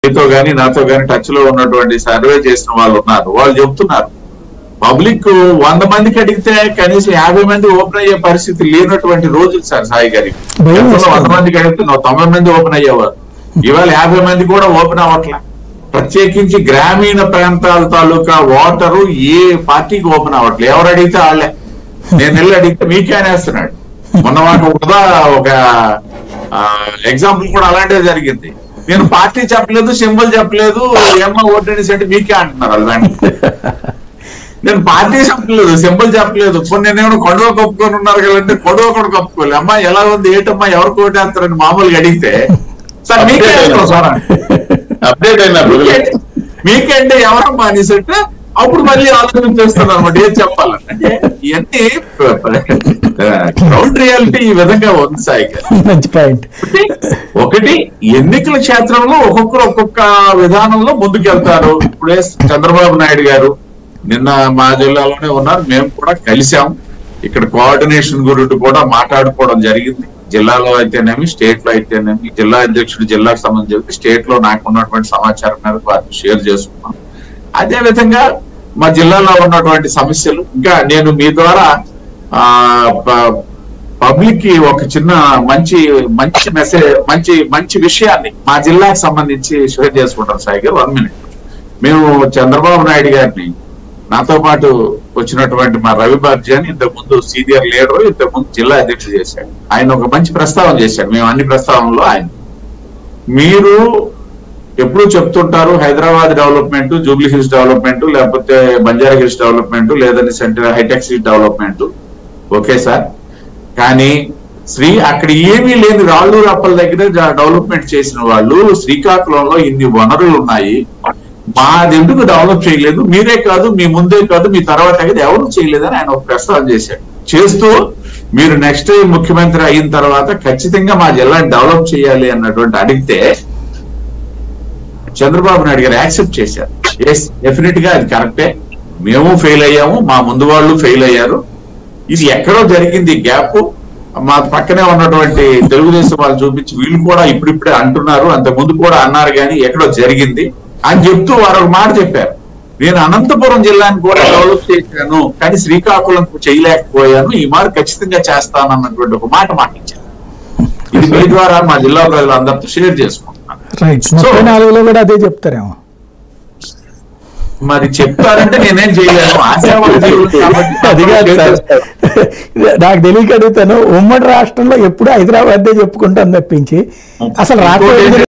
మీతో గానీ నాతో గానీ టచ్ లో ఉన్నటువంటి సర్వే చేసిన వాళ్ళు ఉన్నారు. వాళ్ళు చెప్తున్నారు పబ్లిక్ 100 మందికి అడిగితే కనీసం 50 మంది ఓపెన్ అయ్యే పరిస్థితి లేనటువంటి రోజులు సార్ సాయి గారికి. 100 మందికి అడిగితే 90 మంది ఓపెన్ అయ్యేవారు. ఇవాళ 50 మంది కూడా ఓపెన్ అవ్వట్లే. ప్రత్యేకించి గ్రామీణ ప్రాంతాల తాలూకా ఓటరు ఏ పార్టీకి ఓపెన్ అవ్వట్లేదు. ఎవరు అడిగితే వాళ్ళే. నేను వెళ్ళి అడిగితే మీకే అనేస్తున్నాడు. మొన్న మాకు ఒక ఎగ్జాంపుల్ కూడా అలాంటిదే జరిగింది. నేను పార్టీ చెప్పలేదు, సింబల్ చెప్పలేదు, ఏమో ఓటేసి అంటే మీకే అంటున్నారు వాళ్ళు. నేను పార్టీ చెప్పలేదు, సింబల్ చెప్పలేదు. నేనేమో కొడవ కప్పుకొని ఉన్నారు కదంటే కొడవ కూడా కప్పుకోలేదు. అమ్మా ఎలా ఉంది, ఏటమ్మా ఎవరికి ఓటేస్తారని మామూలుగా అడిగితే సార్ మీకే సార్ అప్డేట్ అయినా మీకంటే ఎవరమ్మా అనేసి అంటే అప్పుడు మళ్ళీ ఆలోచన చేస్తున్నారు అనమాట ఏం చెప్పాలంటే. ఇవన్నీ గ్రౌండ్ రియాలిటీ ఈ విధంగా ఉంది సాయి. ఒకటి ఎన్నికల క్షేత్రంలో ఒక్కొక్కరు ఒక్కొక్క విధానంలో ముందుకెళ్తారు. ఇప్పుడే చంద్రబాబు నాయుడు గారు నిన్న మా జిల్లాలోనే ఉన్నారు, మేము కూడా కలిసాం. ఇక్కడ కోఆర్డినేషన్ గురించి కూడా మాట్లాడుకోవడం జరిగింది. జిల్లాలో అయితేనేమి, స్టేట్ లో అయితేనేమి. జిల్లా అధ్యక్షుడు జిల్లాకు సంబంధించి స్టేట్ లో నాకు ఉన్నటువంటి సమాచారం మీద వారిని షేర్ చేసుకున్నాం. అదే విధంగా మా జిల్లాలో ఉన్నటువంటి సమస్యలు ఇంకా నేను మీ ద్వారా పబ్లిక్ కి ఒక చిన్న మంచి మెసేజ్ మంచి విషయాన్ని మా జిల్లాకు సంబంధించి షేర్ చేసుకుంటాం సాయి గారు. 1 minute. మేము చంద్రబాబు నాయుడు గారిని నాతో పాటు వచ్చినటువంటి మా రవి బార్జీ అని ఇంతకుముందు సీనియర్ లీడర్, ఇంతకుముందు జిల్లా అధ్యక్షుడు చేశాడు. ఆయన ఒక మంచి ప్రస్తావన చేశాడు. మేము అన్ని ప్రస్తావనలో మీరు ఎప్పుడు చెప్తుంటారు హైదరాబాద్ డెవలప్మెంట్, జూబ్లీ హిల్స్ డెవలప్మెంట్, లేకపోతే బంజారా హిల్స్ డెవలప్మెంట్, లేదంటే సెంట్రల్ హైటెక్ సిటీ డెవలప్మెంట్. ఓకే సార్, కానీ అక్కడ ఏమీ లేని రాళ్ళు రప్పల దగ్గర డెవలప్మెంట్ చేసిన వాళ్ళు శ్రీకాకుళంలో ఇన్ని వనరులు ఉన్నాయి, మాది ఎందుకు డెవలప్ చేయలేదు? మీరే కాదు, మీ ముందే కాదు, మీ తర్వాత ఎవరు చేయలేదని ఆయన ఒక ప్రస్తావన చేశాడు. చేస్తూ మీరు నెక్స్ట్ ముఖ్యమంత్రి అయిన తర్వాత ఖచ్చితంగా మా జిల్లాని డెవలప్ చేయాలి అన్నటువంటి అడిగితే చంద్రబాబు నాయుడు గారు యాక్సెప్ట్ చేశారు. ఎస్, డెఫినెట్ గా అది కరెక్టే, మేము ఫెయిల్ అయ్యాము, మా ముందు వాళ్ళు ఫెయిల్ అయ్యారు, ఇది ఎక్కడో జరిగింది గ్యాప్. మా పక్కనే ఉన్నటువంటి తెలుగుదేశం వాళ్ళు చూపించి వీళ్ళు కూడా ఇప్పుడిప్పుడే అంటున్నారు, అంత ముందు కూడా అన్నారు, కానీ ఎక్కడో జరిగింది అని చెప్తూ వారు ఒక మాట చెప్పారు. నేను అనంతపురం జిల్లాని కూడా డెవలప్ చేశాను, కానీ శ్రీకాకుళం చేయలేకపోయాను, ఈ మాట ఖచ్చితంగా చేస్తాను అన్నటువంటి ఒక మాట మాటించాను. ఇది మీ ద్వారా మా జిల్లా ప్రజలందరితో షేర్ చేసుకుంటున్నాను. అదే చెప్తారేమో మరి చెప్తారంటే నేనేం చేయలేను. నాకు తెలియక అడుగుతాను, ఉమ్మడి రాష్ట్రంలో ఎప్పుడు హైదరాబాద్ చెప్పుకుంటాను తప్పించి అసలు రాకపోతే